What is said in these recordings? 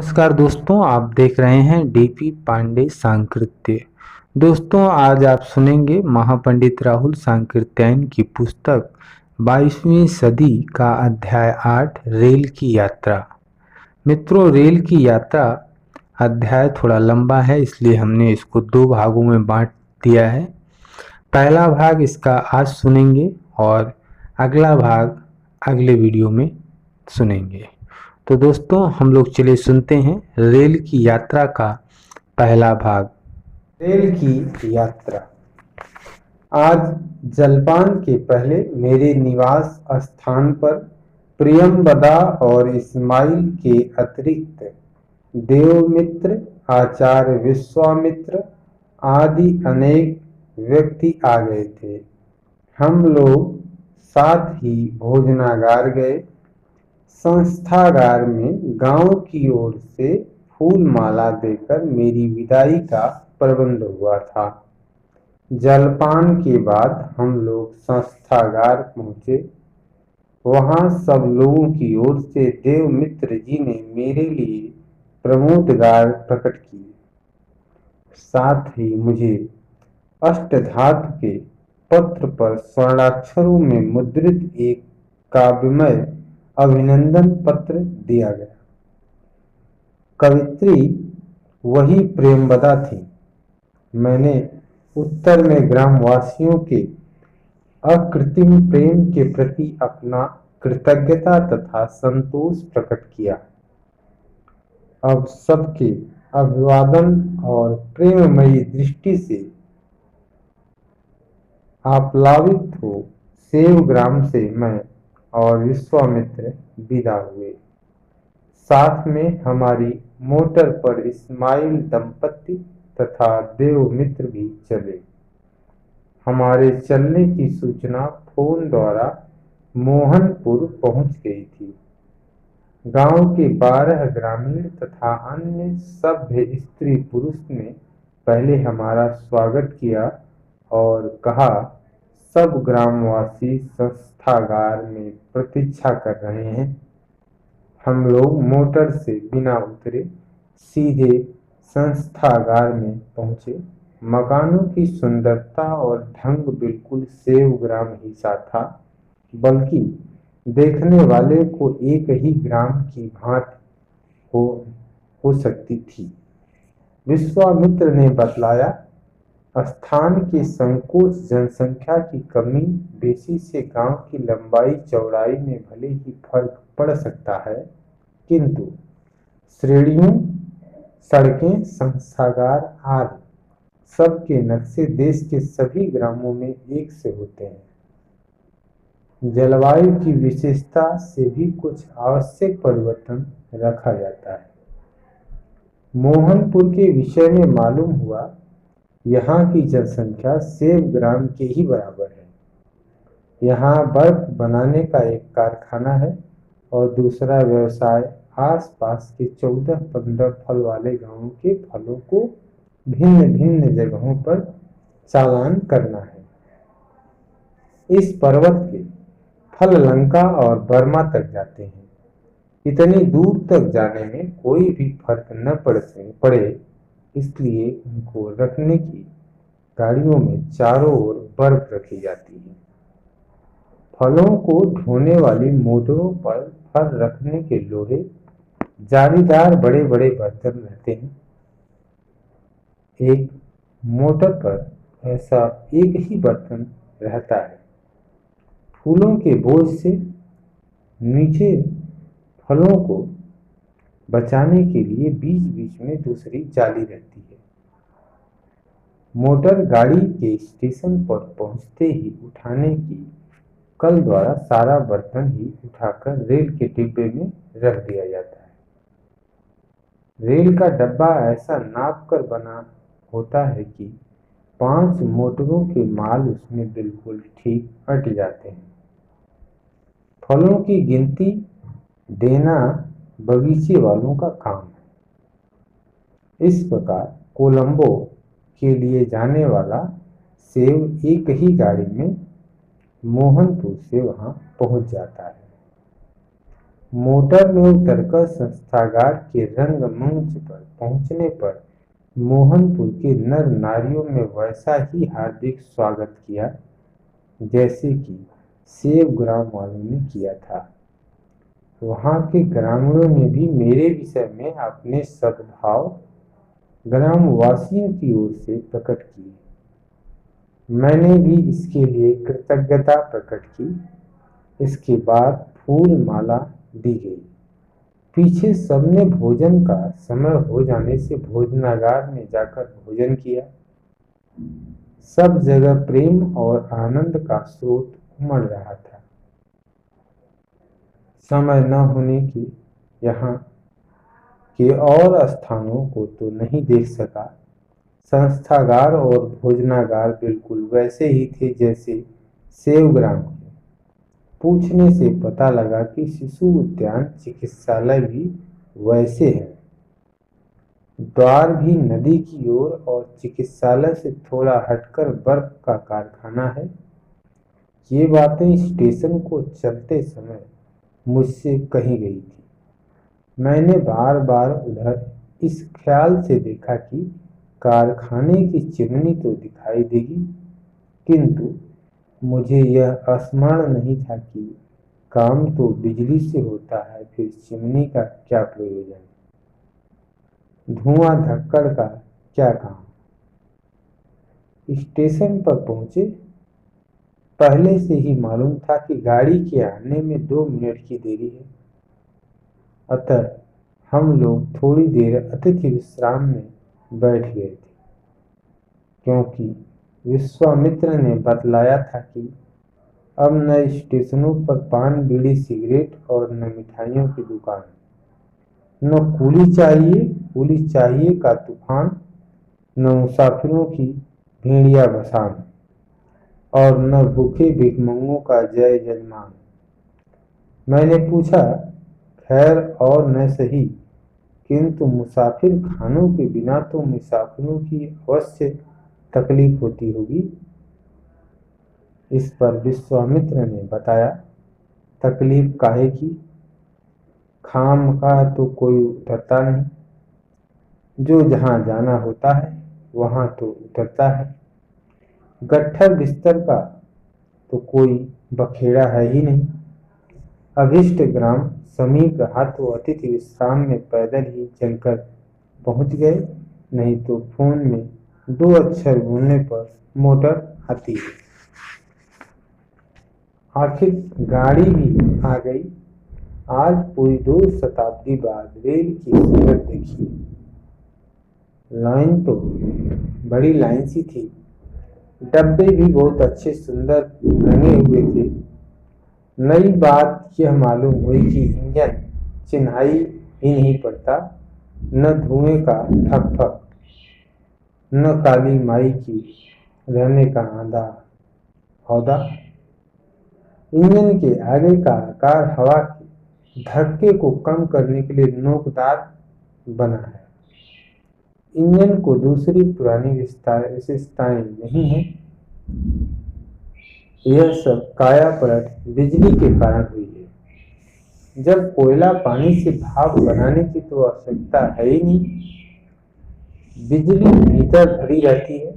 नमस्कार दोस्तों, आप देख रहे हैं डीपी पांडे सांकृत्य। दोस्तों, आज आप सुनेंगे महापंडित राहुल सांकृत्यायन की पुस्तक 22वीं सदी का अध्याय 8 रेल की यात्रा। मित्रों, रेल की यात्रा अध्याय थोड़ा लंबा है, इसलिए हमने इसको दो भागों में बांट दिया है। पहला भाग इसका आज सुनेंगे और अगला भाग अगले वीडियो में सुनेंगे। तो दोस्तों, हम लोग चलिए सुनते हैं रेल की यात्रा का पहला भाग। रेल की यात्रा। आज जलपान के पहले मेरे निवास स्थान पर प्रियंवदा और इस्माइल के अतिरिक्त देवमित्र, आचार्य विश्वामित्र आदि अनेक व्यक्ति आ गए थे। हम लोग साथ ही भोजनागार गए। संस्थागार में गांव की ओर से फूल माला देकर मेरी विदाई का प्रबंध हुआ था। जलपान के बाद हम लोग संस्थागार पहुंचे। वहां सब लोगों की ओर से देवमित्र जी ने मेरे लिए प्रमोदगार प्रकट किए। साथ ही मुझे अष्टधातु के पत्र पर स्वर्णाक्षरों में मुद्रित एक काव्यमय अभिनंदन पत्र दिया गया। कवित्री वही प्रेमवदा थी। मैंने उत्तर में ग्रामवासियों के अकृत्रिम प्रेम के प्रति अपना कृतज्ञता तथा संतोष प्रकट किया। अब सबके अभिवादन और प्रेममयी दृष्टि से आप्लावित हो सेवग्राम से मैं और विश्वामित्र विदा हुए। साथ में हमारी मोटर पर इस्माइल दंपति तथा देवमित्र भी चले। हमारे चलने की सूचना फोन द्वारा मोहनपुर पहुंच गई थी। गांव के 12 ग्रामीण तथा अन्य सभ्य स्त्री पुरुष ने पहले हमारा स्वागत किया और कहा सब ग्रामवासी संस्थागार में प्रतीक्षा कर रहे हैं। हम लोग मोटर से बिना उतरे सीधे संस्थागार में पहुंचे। मकानों की सुंदरता और ढंग बिल्कुल सेवग्राम ही सा था, बल्कि देखने वाले को एक ही ग्राम की भांति हो सकती थी। विश्वामित्र ने बतलाया, स्थान के संकोच, जनसंख्या की कमी बेसी से गांव की लंबाई चौड़ाई में भले ही फर्क पड़ सकता है, किंतु श्रेणियों, सड़कें, संस्थागार आदि सबके नक्शे देश के सभी ग्रामों में एक से होते हैं। जलवायु की विशेषता से भी कुछ आवश्यक परिवर्तन रखा जाता है। मोहनपुर के विषय में मालूम हुआ, यहाँ की जनसंख्या सेवग्राम के ही बराबर है। यहाँ बर्फ बनाने का एक कारखाना है और दूसरा व्यवसाय आसपास के 14-15 फल वाले गांवों के फलों को भिन्न भिन्न जगहों पर चालान करना है। इस पर्वत के फल लंका और बर्मा तक जाते हैं। इतनी दूर तक जाने में कोई भी फर्क न पड़े, इसलिए उनको रखने की गाड़ियों में चारों ओर बर्फ रखी जाती है। फलों को ढोने वाली मोटरों पर फल रखने के लोहे जालीदार बड़े बड़े बर्तन रहते हैं। एक मोटर पर ऐसा एक ही बर्तन रहता है। फूलों के बोझ से नीचे फलों को बचाने के लिए बीच बीच में दूसरी जाली रहती है। मोटर गाड़ी के स्टेशन पर पहुंचते ही उठाने की कल द्वारा सारा बर्तन ही उठाकर रेल के डिब्बे में रख दिया जाता है। रेल का डब्बा ऐसा नाप कर बना होता है कि 5 मोटरों के माल उसमें बिल्कुल ठीक अट जाते हैं। फलों की गिनती देना बगीचे वालों का काम है। इस प्रकार कोलंबो के लिए जाने वाला सेब एक ही गाड़ी में मोहनपुर से वहां पहुंच जाता है। मोटर में उतरकर संस्थागार के रंगमंच पर पहुंचने पर मोहनपुर के नर नारियों में वैसा ही हार्दिक स्वागत किया जैसे कि सेव ग्राम वालों ने किया था। वहां के ग्रामीणों ने भी मेरे विषय में अपने सद्भाव ग्रामवासियों की ओर से प्रकट किए। मैंने भी इसके लिए कृतज्ञता प्रकट की। इसके बाद फूल माला दी गई। पीछे सबने भोजन का समय हो जाने से भोजनागार में जाकर भोजन किया। सब जगह प्रेम और आनंद का स्रोत उमड़ रहा था। समय न होने की यहाँ के और स्थानों को तो नहीं देख सका। संस्थागार और भोजनागार बिल्कुल वैसे ही थे जैसे सेवग्राम के। पूछने से पता लगा कि शिशु उद्यान चिकित्सालय भी वैसे है। द्वार भी नदी की ओर और चिकित्सालय से थोड़ा हटकर बर्फ का कारखाना है। ये बातें स्टेशन को चलते समय मुझसे कही गई थी। मैंने बार बार उधर इस ख्याल से देखा कि कारखाने की चिमनी तो दिखाई देगी, किंतु मुझे यह स्मरण नहीं था कि काम तो बिजली से होता है, फिर चिमनी का क्या प्रयोजन, धुआं धक्कड़ का क्या काम। स्टेशन पर पहुंचे। पहले से ही मालूम था कि गाड़ी के आने में 2 मिनट की देरी है, अतः हम लोग थोड़ी देर अतिथि विश्राम में बैठ गए थे, क्योंकि विश्वामित्र ने बतलाया था कि अब न स्टेशनों पर पान बीड़ी सिगरेट और न मिठाइयों की दुकान, न कुली चाहिए का तूफान, न मुसाफिरों की भेड़िया बसान और न भूखे भिखमंगों का जय जजमान। मैंने पूछा, खैर और न सही, किंतु मुसाफिर खानों के बिना तो मुसाफिरों की अवश्य तकलीफ होती होगी। इस पर विश्वामित्र ने बताया, तकलीफ काहे की, खाम का तो कोई उतरता नहीं, जो जहां जाना होता है वहां तो उतरता है। गट्ठर बिस्तर का तो कोई बखेड़ा है ही नहीं। अभिष्ट ग्राम समीप रहा तो अतिथि विश्राम में पैदल ही चलकर पहुंच गए, नहीं तो फोन में 2 अक्षर बोलने पर मोटर आती है। आखिर गाड़ी भी आ गई। आज पूरी 2 शताब्दी बाद रेल की सूरत देखी। लाइन तो बड़ी लाइन सी थी। डब्बे भी बहुत अच्छे सुंदर रंगे हुए थे। नई बात यह मालूम हुई कि इंजन चिन्हाई ही नहीं पड़ता, न धुएं का ठक ठक, न काली माई की रहने का आधा हौदा। इंजन के आगे का आकार हवा के धक्के को कम करने के लिए नोकदार बना है। इंजन को दूसरी पुरानी विशेषताएं नहीं है। यह सब काया पलट बिजली के कारण हुई है। जब कोयला पानी से भाप बनाने की तो आवश्यकता है ही नहीं, बिजली भीतर भरी रहती है,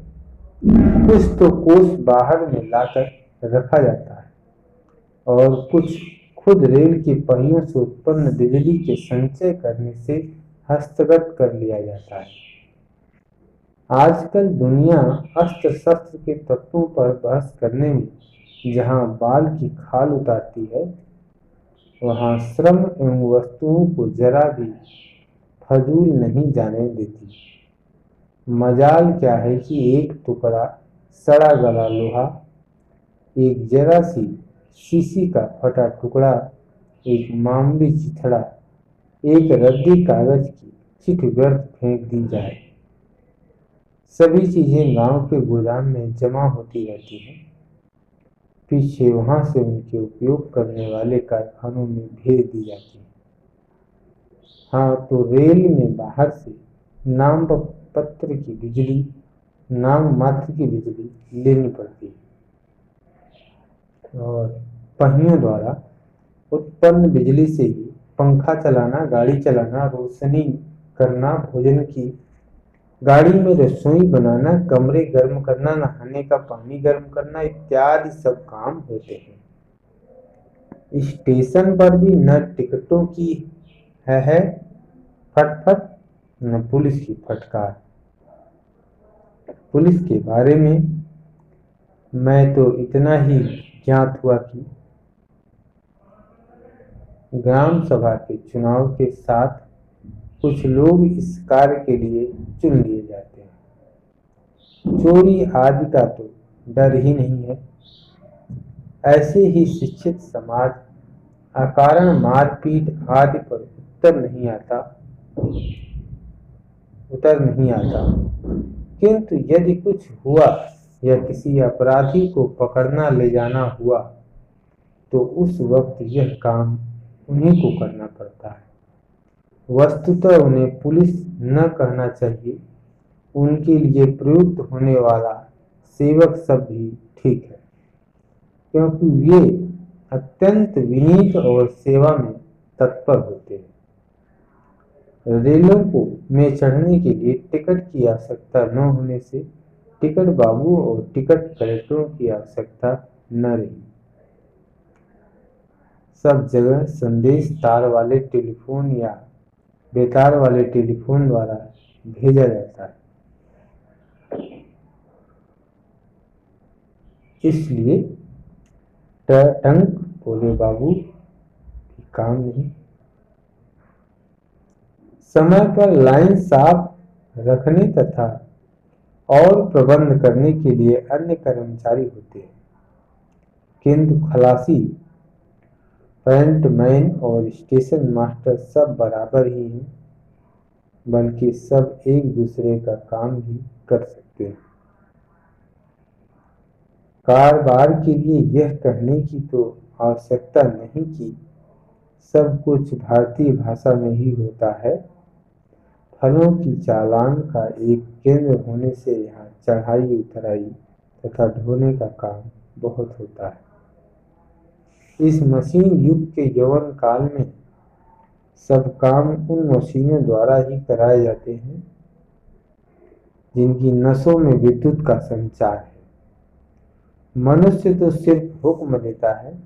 कुछ तो कोष बाहर में लाकर रखा जाता है और कुछ खुद रेल के पहियों से उत्पन्न बिजली के संचय करने से हस्तगत कर लिया जाता है। आजकल दुनिया अस्त्र शस्त्र के तत्वों पर बहस करने में जहां बाल की खाल उतारती है, वहां श्रम एवं वस्तुओं को जरा भी फजूल नहीं जाने देती। मजाल क्या है कि एक टुकड़ा सड़ा गला लोहा, एक जरा सी शीशी का फटा टुकड़ा, एक मामूली चिथड़ा, एक रद्दी कागज की चिट व्यर्थ फेंक दी जाए। सभी चीजें गांव के गोदाम में जमा होती रहती हैं, पीछे वहां से उनके उपयोग करने वाले कारखानों में भेज दी जाती है। हाँ, तो रेल में बाहर से नाम पत्र की बिजली, नाम मात्र की बिजली लेनी पड़ती है और पहियों द्वारा उत्पन्न बिजली से ही पंखा चलाना, गाड़ी चलाना, रोशनी करना, भोजन की गाड़ी में रसोई बनाना, कमरे गर्म करना, नहाने का पानी गर्म करना इत्यादि सब काम होते हैं। स्टेशन पर भी न टिकटों की है फटफट, न पुलिस की फटकार। पुलिस के बारे में मैं तो इतना ही ज्ञात हुआ कि ग्राम सभा के चुनाव के साथ कुछ लोग इस कार्य के लिए चुन लिए जाते हैं। चोरी आदि का तो डर ही नहीं है। ऐसे ही शिक्षित समाज अकारण मारपीट आदि पर उतर नहीं आता। किंतु यदि कुछ हुआ या किसी अपराधी को पकड़ना ले जाना हुआ तो उस वक्त यह काम उन्हीं को करना पड़ता है। वस्तुतः उन्हें पुलिस न कहना चाहिए, उनके लिए प्रयुक्त होने वाला सेवक शब्द ही ठीक है, क्योंकि वे अत्यंत विनीत और सेवा में तत्पर होते हैं। रेलों को में चढ़ने के लिए टिकट की आवश्यकता न होने से टिकट बाबू और टिकट कलेक्टरों की आवश्यकता न रही। सब जगह संदेश तार वाले टेलीफोन या बेतार वाले टेलीफोन द्वारा भेजा जाता है। इसलिए टंक बोले बाबू की काम नहीं। समय पर लाइन साफ रखने तथा और प्रबंध करने के लिए अन्य कर्मचारी होते हैं, किंतु खलासी, फ्रंटमैन और स्टेशन मास्टर सब बराबर ही हैं, बल्कि सब एक दूसरे का काम भी कर सकते हैं। कारोबार के लिए यह कहने की तो आवश्यकता नहीं कि सब कुछ भारतीय भाषा में ही होता है। फलों की चालान का एक केंद्र होने से यहाँ चढ़ाई उतराई तथा ढोने का काम बहुत होता है। इस मशीन युग के यौवन काल में सब काम उन मशीनों द्वारा ही कराए जाते हैं जिनकी नसों में विद्युत का संचार है। मनुष्य तो सिर्फ हुक्म देता है।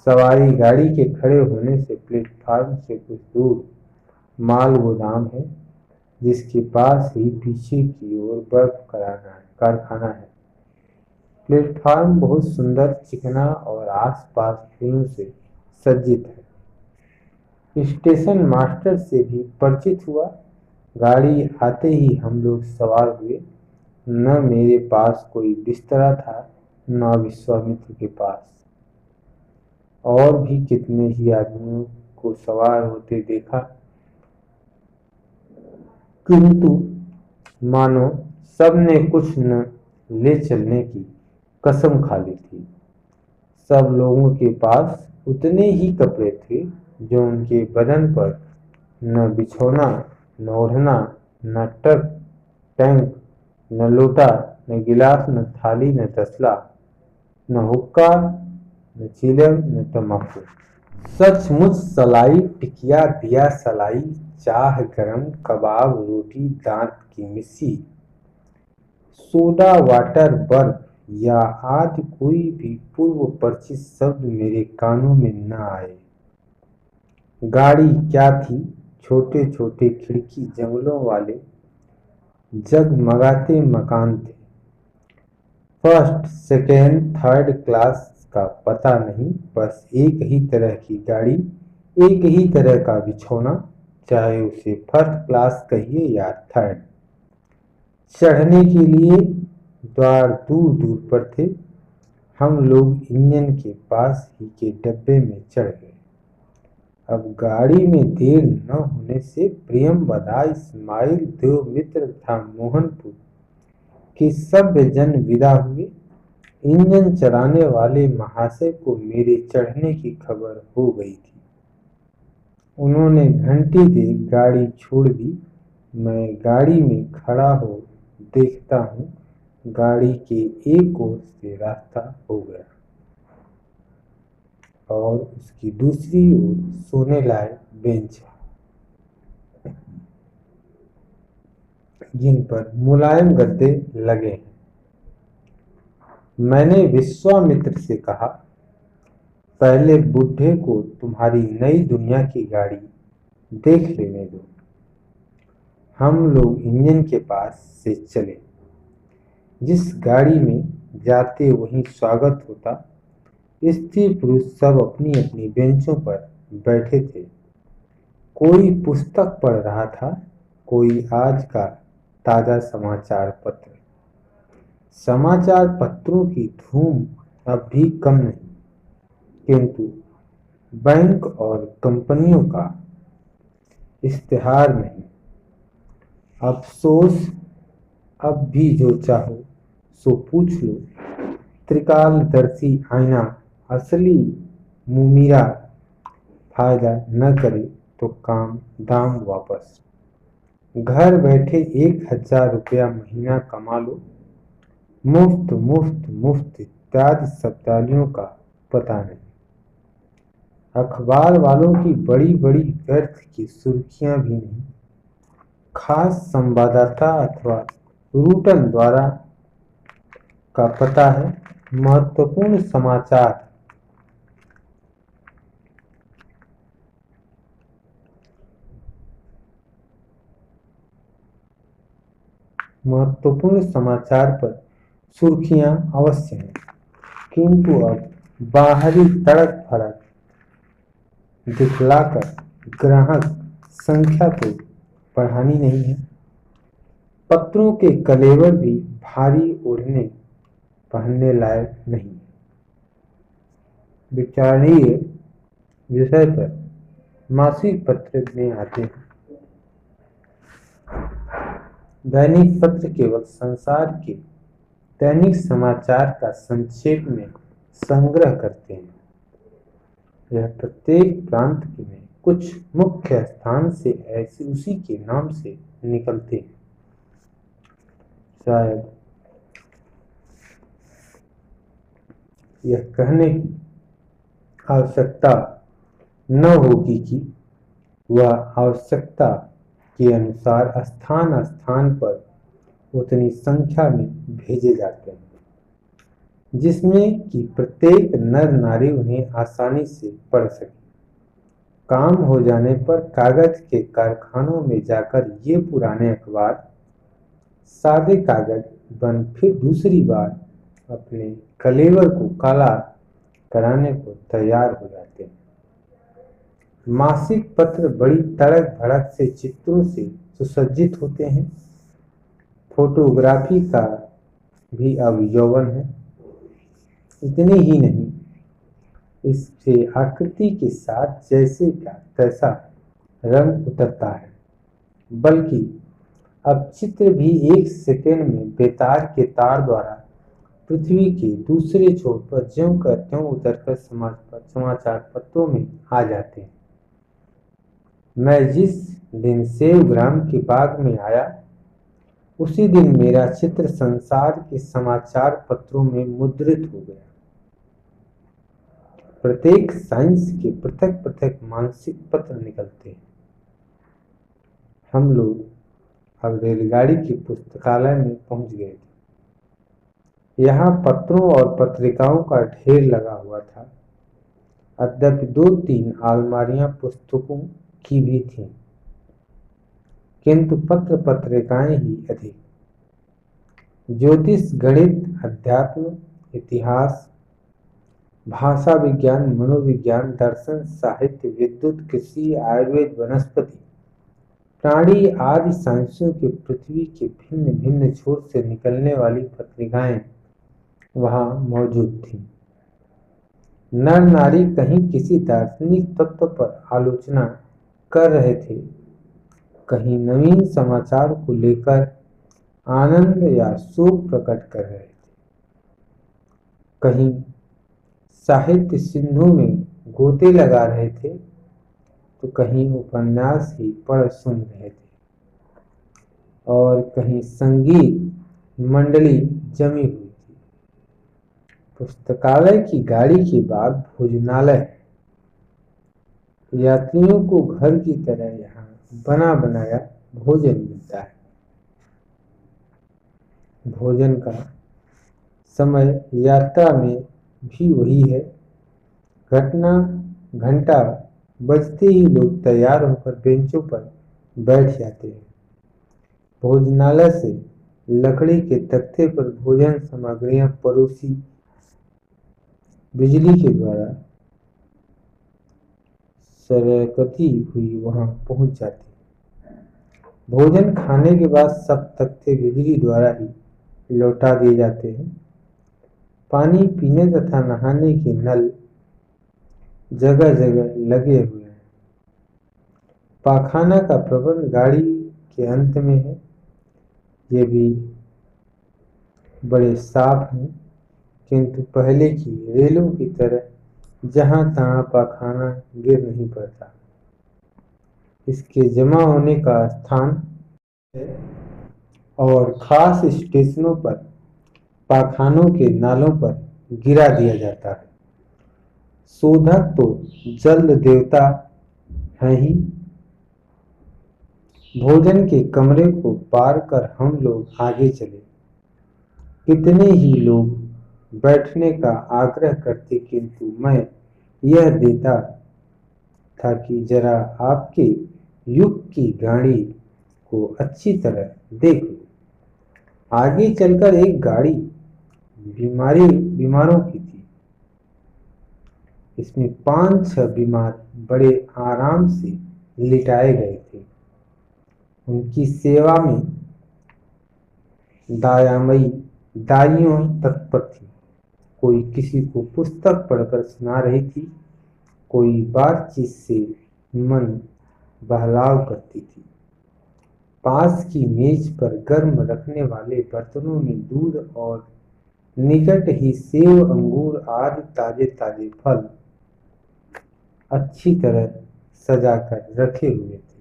सवारी गाड़ी के खड़े होने से प्लेटफार्म से कुछ दूर माल गोदाम है, जिसके पास ही पीछे की ओर बर्फ कारखाना है। प्लेटफार्म बहुत सुंदर, चिकना और आसपास फूलों से सज्जित है। स्टेशन मास्टर से भी परिचित हुआ। गाड़ी आते ही हम लोग सवार हुए। न मेरे पास कोई बिस्तरा था, न विश्वामित्र के पास। और भी कितने ही आदमियों को सवार होते देखा, किंतु मानो सबने कुछ न ले चलने की कसम खा ली थी। सब लोगों के पास उतने ही कपड़े थे जो उनके बदन पर न बिछौना, न ओढ़ना, न टैंक, न लोटा, न गिलास, न थाली, न तसला, न हुक्का, न चिलम, न तम्बाकू। सचमुच सलाई, टिकिया, दिया सलाई, चाह गरम, कबाब, रोटी, दांत की मिर्ची, सोडा, वाटर, बर्फ या आदि कोई भी पूर्व परिचित शब्द मेरे कानों में न आए। गाड़ी क्या थी, छोटे छोटे खिड़की जंगलों वाले जगमगाते मकान थे। फर्स्ट, सेकेंड, थर्ड क्लास का पता नहीं, बस एक ही तरह की गाड़ी, एक ही तरह का बिछौना, चाहे उसे फर्स्ट क्लास कहिए या थर्ड। चढ़ने के लिए द्वार दूर दूर पर थे। हम लोग इंजन के पास ही के डब्बे में चढ़ गए। अब गाड़ी में देर न होने से प्रियमवदा, इस्माइल, देवमित्र तथा मोहनपुर के सब जन विदा हुए। इंजन चलाने वाले महाशय को मेरे चढ़ने की खबर हो गई थी। उन्होंने घंटी दे गाड़ी छोड़ दी। मैं गाड़ी में खड़ा हो देखता हूँ, गाड़ी के एक ओर से रास्ता हो गया। और उसकी दूसरी ओर सोने लायक बेंच है जिन पर मुलायम गद्दे लगे हैं। मैंने विश्वामित्र से कहा, पहले बुढ़े को तुम्हारी नई दुनिया की गाड़ी देख लेने दो। हम लोग इंजन के पास से चले। जिस गाड़ी में जाते वहीं स्वागत होता। स्त्री पुरुष सब अपनी अपनी बेंचों पर बैठे थे। कोई पुस्तक पढ़ रहा था, कोई आज का ताजा समाचार पत्र। समाचार पत्रों की धूम अब भी कम नहीं, किंतु बैंक और कंपनियों का इश्तिहार नहीं। अफसोस, अब भी जो चाहो सो पूछ लो। त्रिकालदर्शी आईना असली मुमीरा, फायदा न करे तो काम दाम वापस। घर बैठे 1000 रुपया महीना कमा लो। मुफ्त मुफ्त मुफ्त इत्यादि शब्दावलियों का पता नहीं। अखबार वालों की बड़ी बड़ी व्यर्थ की सुर्खियां भी नहीं। खास संवाददाता अथवा रूटन द्वारा का पता है। महत्वपूर्ण समाचार पर सुर्खियां अवश्य हैं, किंतु अब बाहरी तड़क फड़क दिखलाकर ग्राहक संख्या तो बढ़ानी नहीं है। पत्रों के कलेवर भी भारी ओढ़ने पहनने लायक नहीं। विचारणीय विषय पर मासिक पत्र में आते हैं। दैनिक पत्र केवल संसार के दैनिक समाचार का संक्षेप में संग्रह करते हैं। यह प्रत्येक प्रांत में कुछ मुख्य स्थान से ऐसे उसी के नाम से निकलते हैं। शायद यह कहने की आवश्यकता न होगी कि वह आवश्यकता के अनुसार स्थान स्थान पर उतनी संख्या में भेजे जाते हैं, जिसमें कि प्रत्येक नर नारी उन्हें आसानी से पढ़ सके। काम हो जाने पर कागज के कारखानों में जाकर ये पुराने अखबार सादे कागज बन फिर दूसरी बार अपने कलेवर को काला कराने को तैयार हो जाते हैं। मासिक पत्र बड़ी तड़क भड़क से चित्रों से सुसज्जित होते हैं। फोटोग्राफी का भी अब यौवन है। इतनी ही नहीं, इससे आकृति के साथ जैसे का तैसा रंग उतरता है, बल्कि अब चित्र भी 1 सेकंड में बेतार के तार द्वारा पृथ्वी के दूसरे छोर पर ज्यों का त्यों उतरकर समाचार पत्रों में आ जाते हैं। मैं जिस दिन सेवग्राम के बाग में आया, उसी दिन मेरा चित्र संसार के समाचार पत्रों में मुद्रित हो गया। प्रत्येक साइंस के पृथक पृथक मानसिक पत्र निकलते हैं। हम लोग अब रेलगाड़ी की पुस्तकालय में पहुंच गए थे। यहाँ पत्रों और पत्रिकाओं का ढेर लगा हुआ था। अद्यपि 2-3 अलमारियां पुस्तकों की भी थीं, किंतु पत्र पत्रिकाएं ही अधिक। ज्योतिष, गणित, अध्यात्म, इतिहास, भाषा विज्ञान, मनोविज्ञान, दर्शन, साहित्य, विद्युत, कृषि, आयुर्वेद, वनस्पति, प्राणी आदि साइंसों के पृथ्वी के भिन्न भिन्न छोर से निकलने वाली पत्रिकाएं वहां मौजूद थीं। नर नारी कहीं किसी दार्शनिक तत्व पर आलोचना कर रहे थे, कहीं नवीन समाचार को लेकर आनंद या शोक प्रकट कर रहे थे, कहीं साहित्य सिंधु में गोते लगा रहे थे, तो कहीं उपन्यास ही पढ़ सुन रहे थे, और कहीं संगीत मंडली जमी हुई थी। पुस्तकालय की गाड़ी के बाद भोजनालय यात्रियों को घर की तरह यहाँ बना बनाया भोजन मिलता है। भोजन का समय यात्रा में भी वही है। घंटा बजते ही लोग तैयार होकर बेंचों पर बैठ जाते हैं। भोजनालय से लकड़ी के तख्ते पर भोजन सामग्रियां परोसी बिजली के द्वारा सरकती हुई वहां पहुंच जाती है। भोजन खाने के बाद सब तख्ते बिजली द्वारा ही लौटा दिए जाते हैं। पानी पीने तथा नहाने के नल जगह जगह लगे हुए हैं। पाखाना का प्रबंध गाड़ी के अंत में है। ये भी बड़े साफ हैं, किंतु पहले की रेलों की तरह जहां तहां पाखाना गिर नहीं पड़ता। इसके जमा होने का स्थान है और खास स्टेशनों पर पाखानों के नालों पर गिरा दिया जाता है। शोधक तो जल देवता है ही। भोजन के कमरे को पार कर हम लोग आगे चले। कितने ही लोग बैठने का आग्रह करते, किंतु मैं यह देता था कि जरा आपके युग की गाड़ी को अच्छी तरह देख लो। आगे चलकर एक गाड़ी बीमारों की थी। इसमें 5-6 बीमार बड़े आराम से लिटाए गए थे। उनकी सेवा में दाइयों तत्पर थी। कोई किसी को पुस्तक पढ़कर सुना रही थी, कोई बातचीत से मन बहलाव करती थी। पास की मेज पर गर्म रखने वाले बर्तनों में दूध और निकट ही सेब, अंगूर आदि ताजे ताजे फल अच्छी तरह सजाकर रखे हुए थे।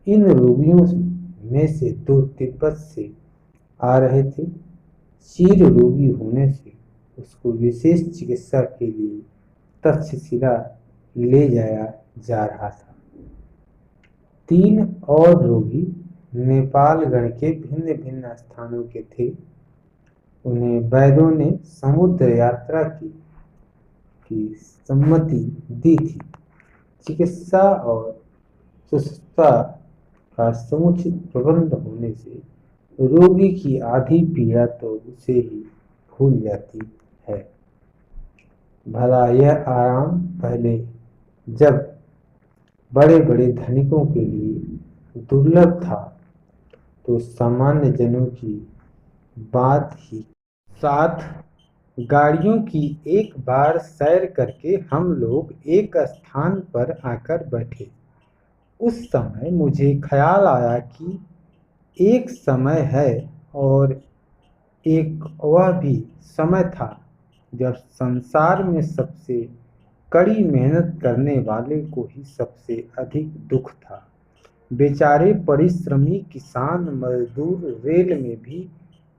इन रोगियों में से 2 तिब्बत से आ रहे थे। चीर रोगी होने से उसको विशेष चिकित्सा के लिए तक्षशिला ले जाया जा रहा था। 3 और रोगी नेपालगढ़ के भिन्न भिन्न स्थानों के थे। उन्हें वैद्यों ने समुद्र यात्रा की सम्मति दी थी। चिकित्सा और सुश्रुषा का समुचित प्रबंध होने से रोगी की आधी पीड़ा तो उसे ही भूल जाती है। भला यह आराम पहले जब बड़े बड़े धनिकों के लिए दुर्लभ था, तो सामान्य जनों की बात ही। 7 गाड़ियों की एक बार सैर करके हम लोग एक स्थान पर आकर बैठे। उस समय मुझे ख्याल आया कि एक समय है और एक वह भी समय था जब संसार में सबसे कड़ी मेहनत करने वाले को ही सबसे अधिक दुख था। बेचारे परिश्रमी किसान मजदूर रेल में भी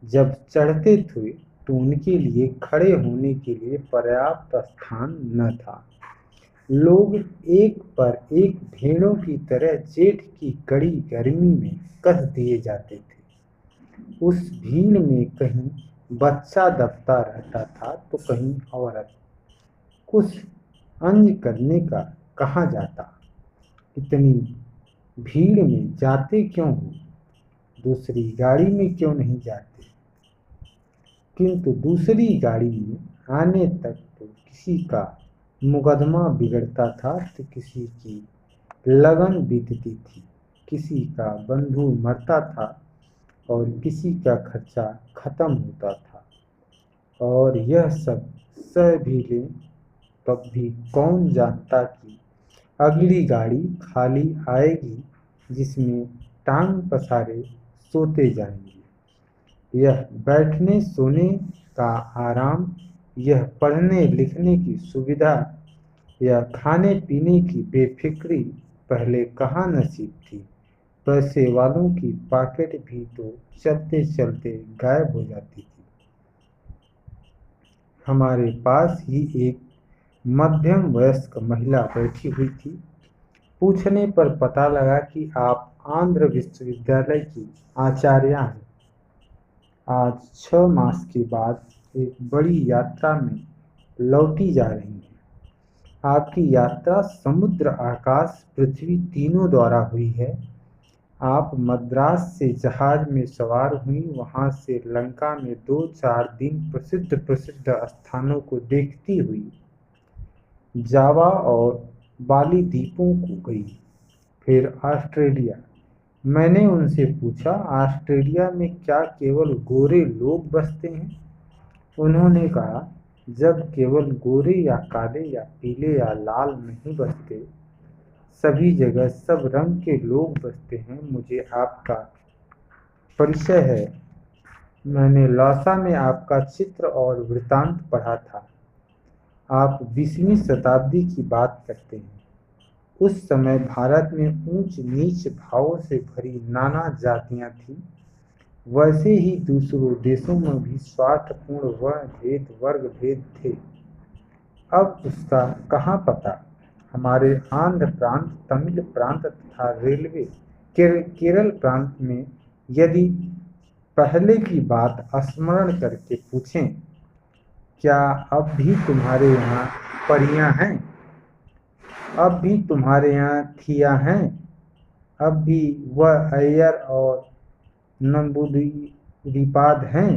जब चढ़ते थे तो उनके लिए खड़े होने के लिए पर्याप्त स्थान न था। लोग एक पर एक भेड़ों की तरह जेठ की कड़ी गर्मी में कस दिए जाते थे। उस भीड़ में कहीं बच्चा दबता रहता था तो कहीं औरत। कुछ अंज करने का कहा जाता। इतनी भीड़ में जाते क्यों हो? दूसरी गाड़ी में क्यों नहीं जाते? किंतु दूसरी गाड़ी में आने तक तो किसी का मुकदमा बिगड़ता था तो किसी की लगन बीतती थी, किसी का बंधु मरता था और किसी का खर्चा खत्म होता था। और यह सब सह भी लें तब भी कौन जानता कि अगली गाड़ी खाली आएगी जिसमें टांग पसारे सोते जाएंगे। यह बैठने सोने का आराम, यह पढ़ने लिखने की सुविधा, यह खाने पीने की बेफिक्री पहले कहाँ नसीब थी। पैसे वालों की पॉकेट भी तो चलते चलते गायब हो जाती थी। हमारे पास ही एक मध्यम वयस्क महिला बैठी हुई थी। पूछने पर पता लगा कि आप आंध्र विश्वविद्यालय की आचार्या हैं। आज 6 मास के बाद एक बड़ी यात्रा में लौटी जा रही हैं। आपकी यात्रा समुद्र, आकाश, पृथ्वी तीनों द्वारा हुई है। आप मद्रास से जहाज में सवार हुई, वहां से लंका में 2-4 दिन प्रसिद्ध प्रसिद्ध स्थानों को देखती हुई जावा और बाली द्वीपों को गई, फिर ऑस्ट्रेलिया। मैंने उनसे पूछा, ऑस्ट्रेलिया में क्या केवल गोरे लोग बसते हैं? उन्होंने कहा, जब केवल गोरे या काले या पीले या लाल नहीं बसते, सभी जगह सब रंग के लोग बसते हैं। मुझे आपका परिचय है। मैंने लौसा में आपका चित्र और वृत्तांत पढ़ा था। आप 20वीं शताब्दी की बात करते हैं। उस समय भारत में ऊंच नीच भावों से भरी नाना जातियां थीं। वैसे ही दूसरों देशों में भी स्वार्थपूर्ण वर्ण भेद, वर्ग भेद थे। अब उसका कहाँ पता? हमारे आंध्र प्रांत, तमिल प्रांत तथा केरल प्रांत में यदि पहले की बात स्मरण करके पूछें, क्या अब भी तुम्हारे यहाँ परियां हैं? अब भी तुम्हारे यहाँ थिया हैं? अब भी वह अय्यर और नंबूदिरीपाद हैं?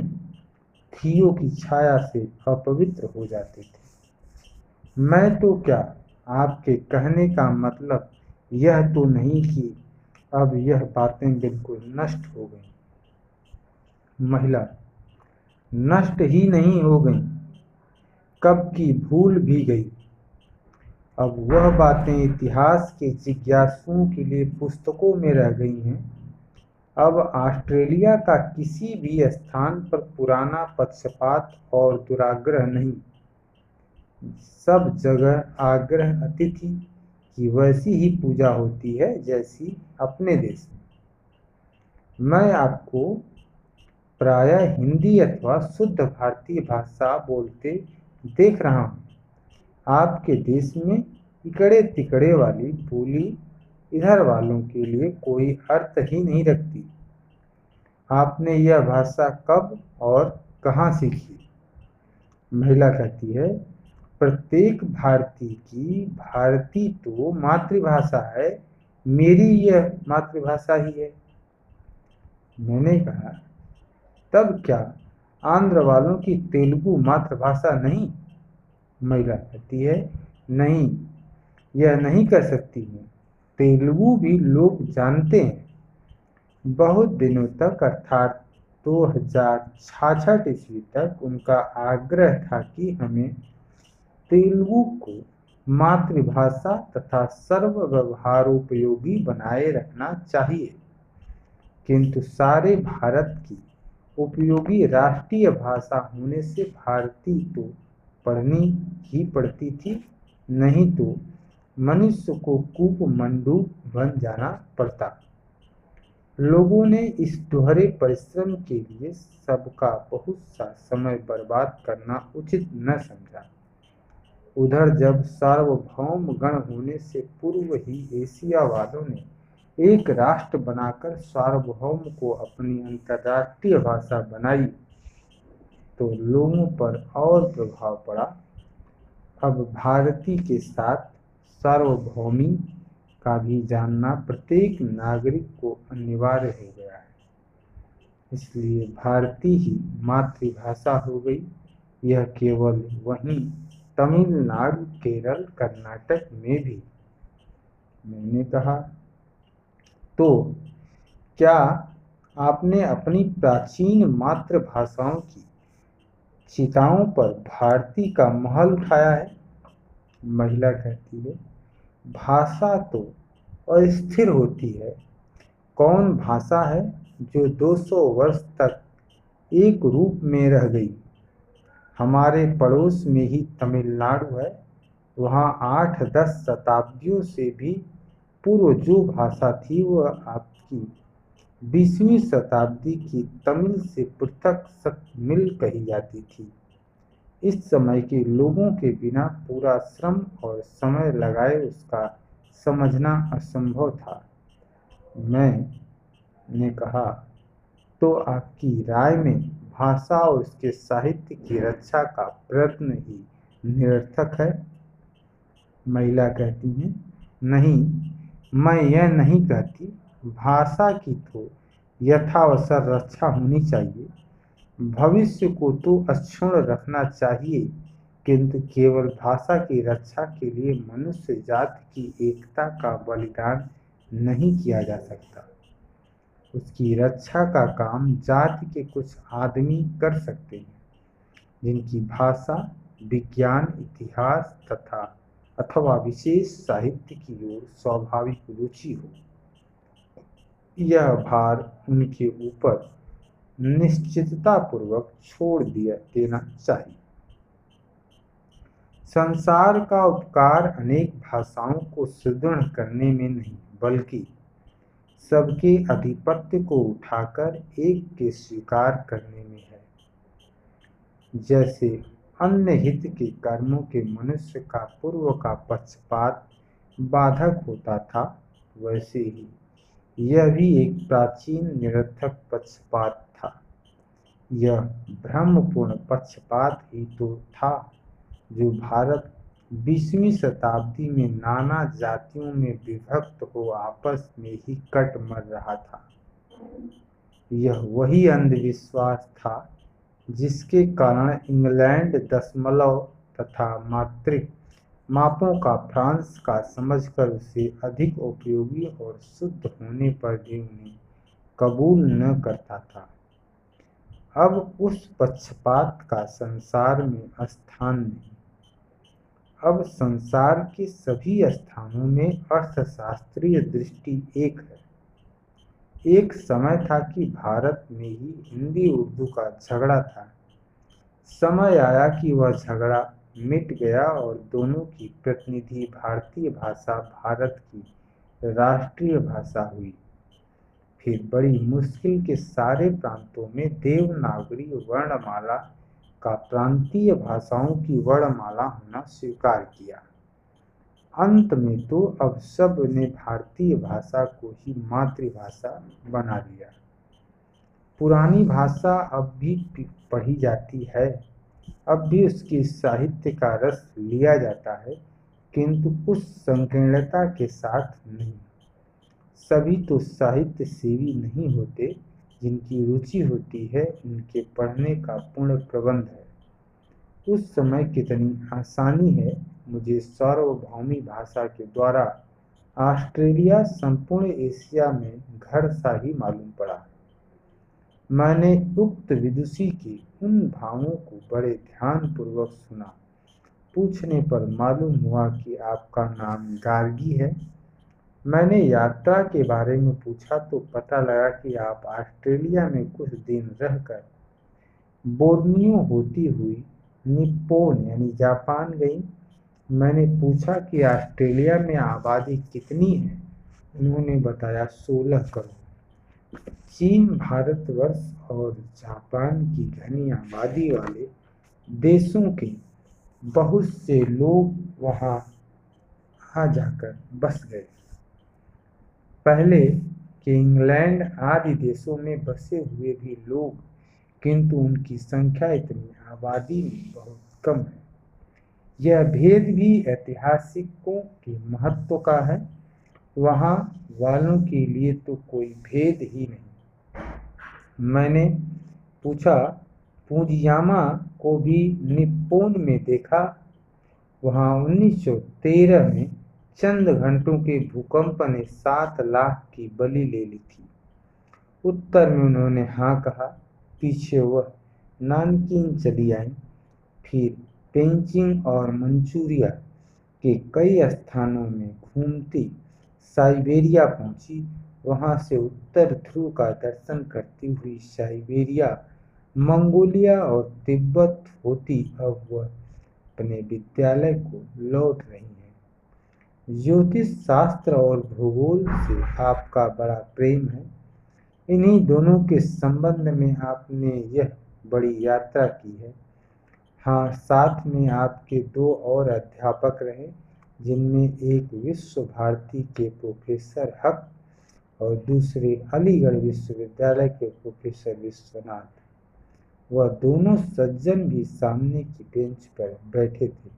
थियों की छाया से अपवित्र हो जाते थे। मैं तो क्या, आपके कहने का मतलब यह तो नहीं कि अब यह बातें बिल्कुल नष्ट हो गईं? महिला, नष्ट ही नहीं हो गईं, कब की भूल भी गई। अब वह बातें इतिहास के जिज्ञासुओं के लिए पुस्तकों में रह गई हैं। अब ऑस्ट्रेलिया का किसी भी स्थान पर पुराना पक्षपात और दुराग्रह नहीं। सब जगह आग्रह अतिथि की वैसी ही पूजा होती है जैसी अपने देश में। मैं आपको प्रायः हिंदी अथवा शुद्ध भारतीय भाषा बोलते देख रहा हूँ। आपके देश में इकड़े तिकड़े वाली बोली इधर वालों के लिए कोई अर्थ ही नहीं रखती। आपने यह भाषा कब और कहाँ सीखी? महिला कहती है, प्रत्येक भारतीय की भारती तो मातृभाषा है। मेरी यह मातृभाषा ही है। मैंने कहा, तब क्या आंध्र वालों की तेलुगु मातृभाषा नहीं? महिला कहती है, नहीं, यह नहीं कर सकती हूँ। तेलुगु भी लोग जानते हैं। बहुत दिनों तक, अर्थात 2066 ईस्वी तक उनका आग्रह था कि हमें तेलुगु को मातृभाषा तथा सर्वव्यवहारोपयोगी बनाए रखना चाहिए, किंतु सारे भारत की उपयोगी राष्ट्रीय भाषा होने से भारती तो पढ़नी ही पड़ती थी, नहीं तो मनुष्य को कूप मंडूक बन जाना पड़ता। लोगों ने इस दोहरे परिश्रम के लिए सबका बहुत सा समय बर्बाद करना उचित न समझा। उधर जब सार्वभौम गण होने से पूर्व ही एशिया वालों ने एक राष्ट्र बनाकर सार्वभौम को अपनी अंतर्राष्ट्रीय भाषा बनाई, तो लोगों पर और प्रभाव पड़ा। अब भारती के साथ सार्वभौमी का भी जानना प्रत्येक नागरिक को अनिवार्य हो गया है। इसलिए भारती ही मातृभाषा हो गई। यह केवल वहीं तमिलनाडु, केरल, कर्नाटक में भी। मैंने कहा, तो क्या आपने अपनी प्राचीन मातृभाषाओं की चिताओं पर भारती का महल उठाया है? महिला कहती है, भाषा तो अस्थिर होती है। कौन भाषा है जो 200 वर्ष तक एक रूप में रह गई? हमारे पड़ोस में ही तमिलनाडु है। वहाँ 8-10 शताब्दियों से भी पूर्व जो भाषा थी वह आपकी 20वीं शताब्दी की तमिल से पृथक सतमिल कही जाती थी। इस समय के लोगों के बिना पूरा श्रम और समय लगाए उसका समझना असंभव था। मैंने कहा, तो आपकी राय में भाषा और उसके साहित्य की रक्षा का प्रयत्न ही निरर्थक है? महिला कहती हैं, नहीं, मैं यह नहीं कहती। भाषा की तो यथावसर रक्षा होनी चाहिए। भविष्य को तो अक्षुण्ण रखना चाहिए, किंतु केवल भाषा की रक्षा के लिए मनुष्य जाति की एकता का बलिदान नहीं किया जा सकता। उसकी रक्षा का काम जाति के कुछ आदमी कर सकते हैं, जिनकी भाषा, विज्ञान, इतिहास अथवा विशेष साहित्य की ओर स्वाभाविक रुचि हो। यह भार उनके ऊपर निश्चिततापूर्वक छोड़ देना चाहिए। संसार का उपकार अनेक भाषाओं को सुदृढ़ करने में नहीं, बल्कि सबके आधिपत्य को उठाकर एक के स्वीकार करने में है। जैसे अन्य हित के कर्मों के मनुष्य का पूर्व का पक्षपात बाधक होता था, वैसे ही यह भी एक प्राचीन निरर्थक पक्षपात था। यह भ्रमपूर्ण पक्षपात ही तो था जो भारत 20वीं शताब्दी में नाना जातियों में विभक्त हो आपस में ही कट मर रहा था। यह वही अंधविश्वास था जिसके कारण इंग्लैंड दशमलव तथा मात्रिक मापों का फ्रांस का समझकर उसे अधिक उपयोगी और शुद्ध होने पर भी उन्हें कबूल न करता था। अब उस पक्षपात का संसार में स्थान नहीं। अब संसार के सभी स्थानों में अर्थशास्त्रीय दृष्टि एक है। एक समय था कि भारत में ही हिंदी उर्दू का झगड़ा था। समय आया कि वह झगड़ा मिट गया और दोनों की प्रतिनिधि भारतीय भाषा भारत की राष्ट्रीय भाषा हुई। फिर बड़ी मुश्किल के सारे प्रांतों में देवनागरी वर्णमाला का प्रांतीय भाषाओं की वर्णमाला होना स्वीकार किया। अंत में तो अब सब ने भारतीय भाषा को ही मातृभाषा बना लिया। पुरानी भाषा अब भी पढ़ी जाती है, अब भी उसकी साहित्य का रस लिया जाता है, किंतु उस संकीर्णता के साथ नहीं। सभी तो साहित्य सेवी नहीं होते। जिनकी रुचि होती है, उनके पढ़ने का पूर्ण प्रबंध है। उस समय कितनी आसानी है मुझे सार्वभौमी भाषा के द्वारा ऑस्ट्रेलिया संपूर्ण एशिया में घर सा ही मालूम पड़ा। मैंने उक्त विदुषी के उन भावों को बड़े ध्यानपूर्वक सुना। पूछने पर मालूम हुआ कि आपका नाम गार्गी है। मैंने यात्रा के बारे में पूछा तो पता लगा कि आप ऑस्ट्रेलिया में कुछ दिन रहकर बोर्नियो होती हुई निप्पोन यानी जापान गई। मैंने पूछा कि ऑस्ट्रेलिया में आबादी कितनी है। उन्होंने बताया 16 करोड़। चीन, भारतवर्ष और जापान की घनी आबादी वाले देशों के बहुत से लोग वहां आ जाकर बस गए। पहले के इंग्लैंड आदि देशों में बसे हुए भी लोग, किंतु उनकी संख्या इतनी आबादी में बहुत कम है। यह भेद भी ऐतिहासिकों के महत्व का है। वहां वालों के लिए तो कोई भेद ही नहीं। मैंने पूछा, फुजियामा को भी निप्पोन में देखा? वहां 1913 में चंद घंटों के भूकंप ने 7 लाख की बलि ले ली थी। उत्तर में उन्होंने हाँ कहा। पीछे वह नानकिन चली आई, फिर पेंचिंग और मंचूरिया के कई स्थानों में घूमती साइबेरिया पहुंची। वहां से उत्तर ध्रुव का दर्शन करती हुई साइबेरिया, मंगोलिया और तिब्बत होती अब वह अपने विद्यालय को लौट रही है। ज्योतिष शास्त्र और भूगोल से आपका बड़ा प्रेम है। इन्हीं दोनों के संबंध में आपने यह बड़ी यात्रा की है। हाँ, साथ में आपके 2 और अध्यापक रहे, जिनमें एक विश्व भारती के प्रोफेसर हक और दूसरे अलीगढ़ विश्वविद्यालय के प्रोफेसर विश्वनाथ। वह दोनों सज्जन भी सामने की बेंच पर बैठे थे।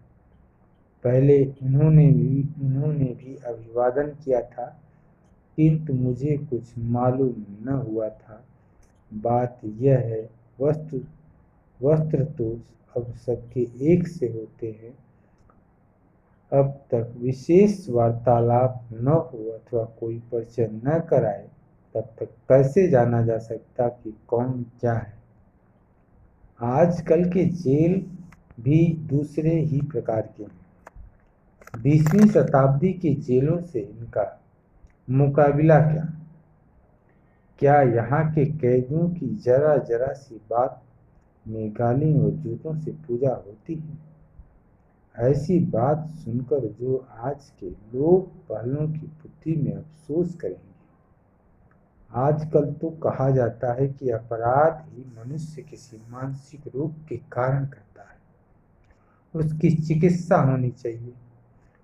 पहले उन्होंने भी अभिवादन किया था, किंतु मुझे कुछ मालूम न हुआ था। बात यह है, वस्त्र तो अब सबके एक से होते हैं। अब तक विशेष वार्तालाप न हो अथवा कोई परिचय न कराए, तब तक कैसे जाना जा सकता कि कौन क्या है। आजकल के जेल भी दूसरे ही प्रकार के हैं। 20वीं शताब्दी की जेलों से इनका मुकाबिला क्या? क्या यहाँ के कैदियों की जरा जरा सी बात में गाली और जूतों से पूजा होती है? ऐसी बात सुनकर जो आज के लोग पहलों की बुद्धि में अफसोस करेंगे। आजकल तो कहा जाता है कि अपराध ही मनुष्य किसी मानसिक रोग के कारण करता है। उसकी चिकित्सा होनी चाहिए,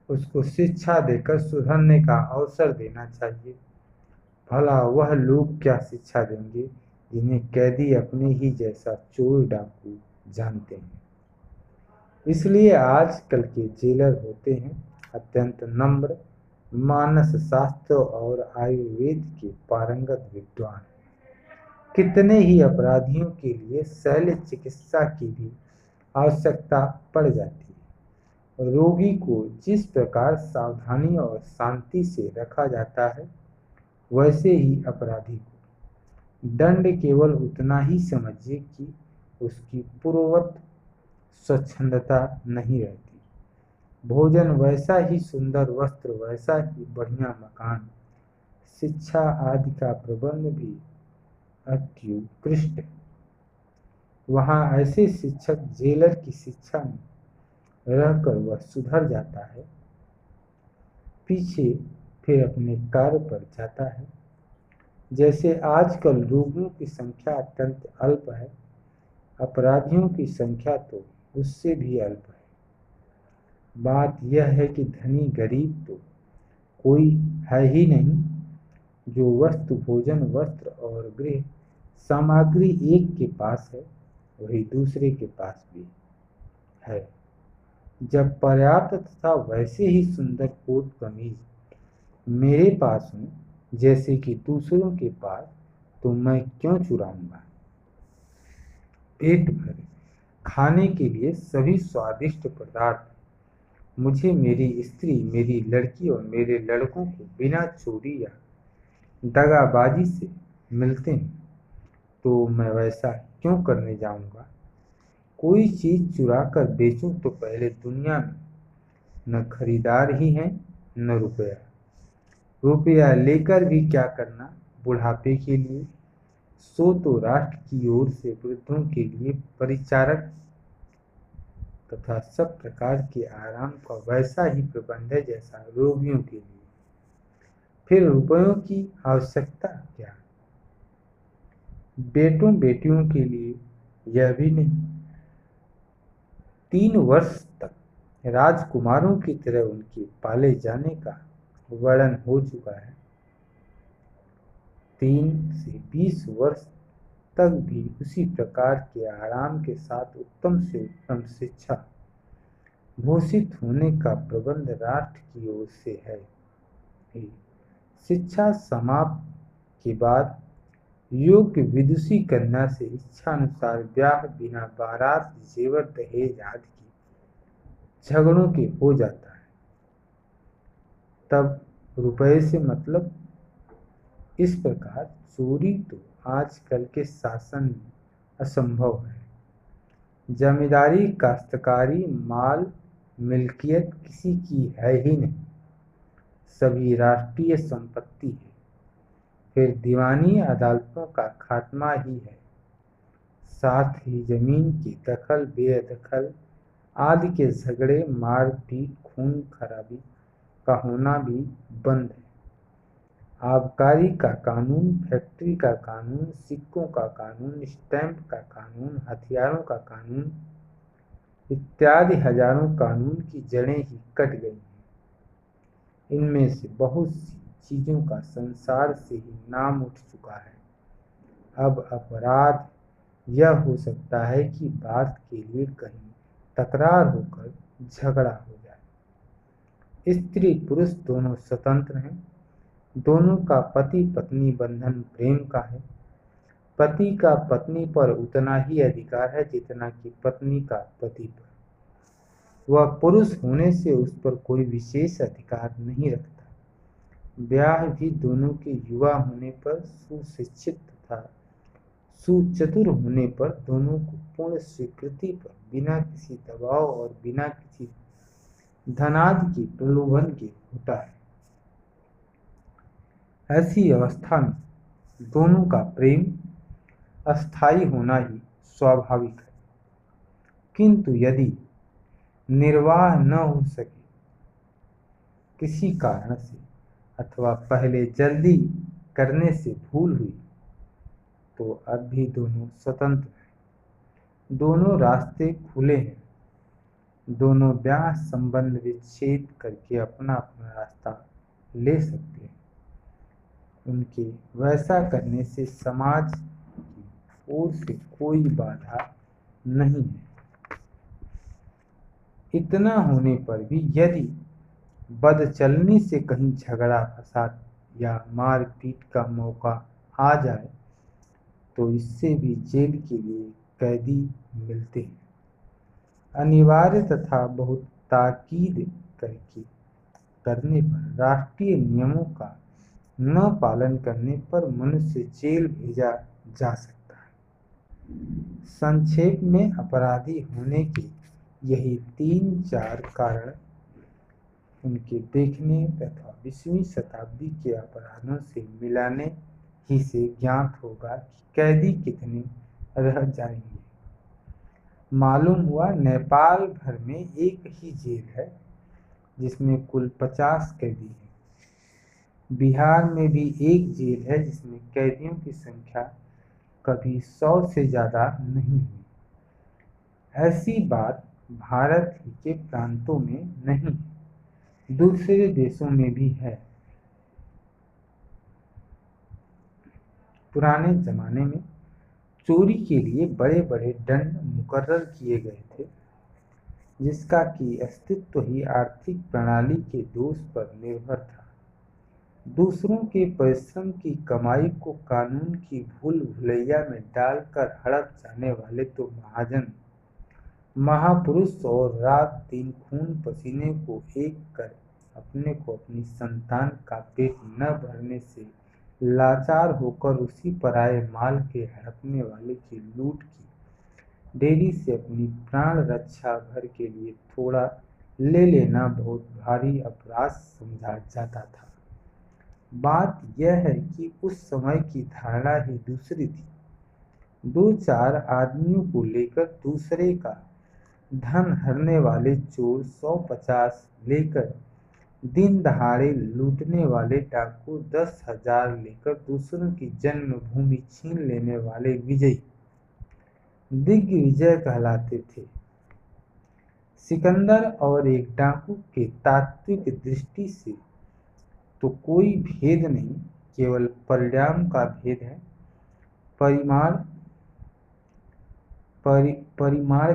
उसको शिक्षा देकर सुधरने का अवसर देना चाहिए। भला वह लोग क्या शिक्षा देंगे जिन्हें कैदी अपने ही जैसा चोर डाकू जानते हैं। इसलिए आजकल के जेलर होते हैं अत्यंत नम्र, मानस शास्त्र और आयुर्वेद के पारंगत विद्वान। कितने ही अपराधियों के लिए शल्य चिकित्सा की भी आवश्यकता पड़ जाती है। रोगी को जिस प्रकार सावधानी और शांति से रखा जाता है, वैसे ही अपराधी को दंड केवल उतना ही समझिए कि उसकी पूर्ववत स्वच्छंदता नहीं रहती। भोजन वैसा ही सुंदर, वस्त्र वैसा ही बढ़िया मकान, शिक्षा आदि का प्रबंध भी अत्युत्कृष्ट है। वहाँ ऐसे शिक्षक जेलर की शिक्षा में रहकर वह सुधर जाता है, पीछे फिर अपने कार्य पर जाता है। जैसे आजकल रोगियों की संख्या अत्यंत अल्प है, अपराधियों की संख्या तो उससे भी अल्प है। बात यह है कि धनी गरीब तो कोई है ही नहीं। जो वस्तु भोजन वस्त्र और गृह सामग्री एक के पास है, वही दूसरे के पास भी है। जब पर्याप्त तथा वैसे ही सुंदर कोट कमीज मेरे पास हो जैसे कि दूसरों के पास, तो मैं क्यों चुराऊंगा? पेट भर खाने के लिए सभी स्वादिष्ट पदार्थ मुझे मेरी स्त्री, मेरी लड़की और मेरे लड़कों को बिना चोरी या दगाबाजी से मिलते हैं, तो मैं वैसा क्यों करने जाऊंगा? कोई चीज चुरा कर बेचूं तो पहले दुनिया में न खरीदार ही है न रुपया। रुपया लेकर भी क्या करना बुढ़ापे के लिए? सो तो राष्ट्र की ओर से वृद्धों के लिए परिचारक तथा सब प्रकार के आराम का वैसा ही प्रबंध है जैसा रोगियों के लिए। फिर रुपयों की आवश्यकता क्या? बेटों बेटियों के लिए यह भी नहीं। 3 वर्ष तक राजकुमारों की तरह उनके पाले जाने का वर्णन हो चुका है। 3 से 20 वर्ष तक भी उसी प्रकार के आराम के साथ उत्तम से उत्तम शिक्षा घोषित होने का प्रबंध राष्ट्र की ओर से है। शिक्षा समाप्त के बाद योग्य विदुषी कन्या से इच्छानुसार ब्याह बिना बारात जेवर दहेज आदि की झगड़ों के हो जाता है। तब रुपए से मतलब? इस प्रकार चोरी तो आजकल के शासन में असंभव है। जमींदारी, काश्तकारी, माल मिल्कियत किसी की है ही नहीं, सभी राष्ट्रीय संपत्ति है। फिर दीवानी अदालतों का खात्मा ही है। साथ ही जमीन की दखल बेदखल आदि के झगड़े, मारपीट, खून खराबी का होना भी बंद है। आबकारी का कानून, फैक्ट्री का कानून, सिक्कों का कानून, स्टैंप का कानून, हथियारों का कानून इत्यादि हजारों कानून की जड़ें ही कट गई हैं। इनमें से बहुत सी चीजों का संसार से ही नाम उठ चुका है। अब अपराध यह हो सकता है कि बात के लिए कहीं तकरार होकर झगड़ा हो जाए। स्त्री पुरुष दोनों स्वतंत्र हैं। दोनों का पति पत्नी बंधन प्रेम का है। पति का पत्नी पर उतना ही अधिकार है जितना कि पत्नी का पति पर। वह पुरुष होने से उस पर कोई विशेष अधिकार नहीं रखता। ब्याह भी दोनों के युवा होने पर, सुशिक्षित तथा सुचतुर होने पर, दोनों को पूर्ण स्वीकृति पर, बिना किसी दबाव और बिना किसी धनादि के प्रलोभन के होता है। ऐसी अवस्था में दोनों का प्रेम अस्थायी होना ही स्वाभाविक है। किंतु यदि निर्वाह न हो सके किसी कारण से, अथवा पहले जल्दी करने से भूल हुई, तो अब भी दोनों स्वतंत्र हैं। दोनों रास्ते खुले हैं। दोनों ब्याह संबंध विच्छेद करके अपना अपना रास्ता ले सकते हैं। उनके वैसा करने से समाज की ओर से कोई बाधा नहीं है। इतना होने पर भी यदि बदचलनी से कहीं झगड़ा फसाद या मारपीट का मौका आ जाए तो इससे भी जेल के लिए कैदी मिलते हैं। अनिवार्य तथा बहुत ताकीद करने पर, राष्ट्रीय नियमों का न पालन करने पर मनुष्य जेल भेजा जा सकता है। संक्षेप में अपराधी होने के यही 3-4 कारण उनके देखने तथा 20वीं शताब्दी के अपराधों से मिलाने ही से ज्ञात होगा कि कैदी कितने रह जाएंगे। मालूम हुआ नेपाल भर में एक ही जेल है जिसमें कुल 50 कैदी हैं। बिहार में भी एक जेल है जिसमें कैदियों की संख्या कभी 100 से ज्यादा नहीं हुई। ऐसी बात भारत ही के प्रांतों में नहीं, दूसरे देशों में भी है। पुराने जमाने में चोरी के लिए बड़े बड़े दंड मुकर्रर किए गए थे, जिसका कि अस्तित्व ही आर्थिक प्रणाली के दोष पर निर्भर था। दूसरों के परिश्रम की कमाई को कानून की भूल भुलैया में डालकर हड़प जाने वाले तो महाजन, महापुरुष और रात दिन खून पसीने को एक कर अपने को अपनी संतान का पेट न भरने से लाचार होकर उसी पराये माल के हड़पने वाले की लूट की डेरी से अपनी प्राण रक्षा भर के लिए थोड़ा ले लेना बहुत भारी अपराध समझा जाता था। बात यह है कि उस समय की धारणा ही दूसरी थी। 2-4 आदमियों को लेकर दूसरे का धन हरने वाले चोर 150 लेकर दिन दहाड़े लूटने वाले डाकू 10,000 लेकर दूसरों की जन्मभूमि छीन लेने वाले विजयी दिग्विजय कहलाते थे। सिकंदर और एक डाकू के तात्विक दृष्टि से तो कोई भेद नहीं, केवल परिणाम का भेद है। परिमाण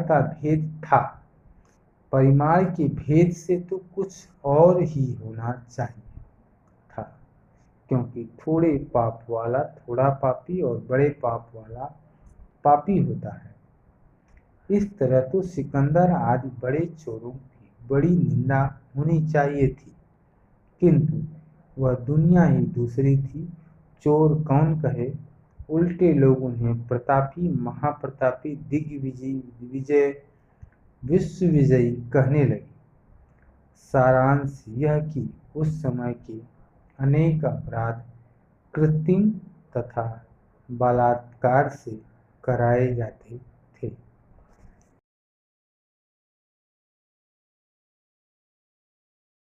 का भेद था। परिमाण के भेद से तो कुछ और ही होना चाहिए था, क्योंकि थोड़े पाप वाला थोड़ा पापी और बड़े पाप वाला पापी होता है। इस तरह तो सिकंदर आदि बड़े चोरों की बड़ी निंदा होनी चाहिए थी, किंतु वह दुनिया ही दूसरी थी। चोर कौन कहे, उल्टे लोग उन्हें प्रतापी, महाप्रतापी, दिग्विजय, विश्वविजयी कहने लगे। सारांश यह कि उस समय के अनेक अपराध कृत्रिम तथा बलात्कार से कराए जाते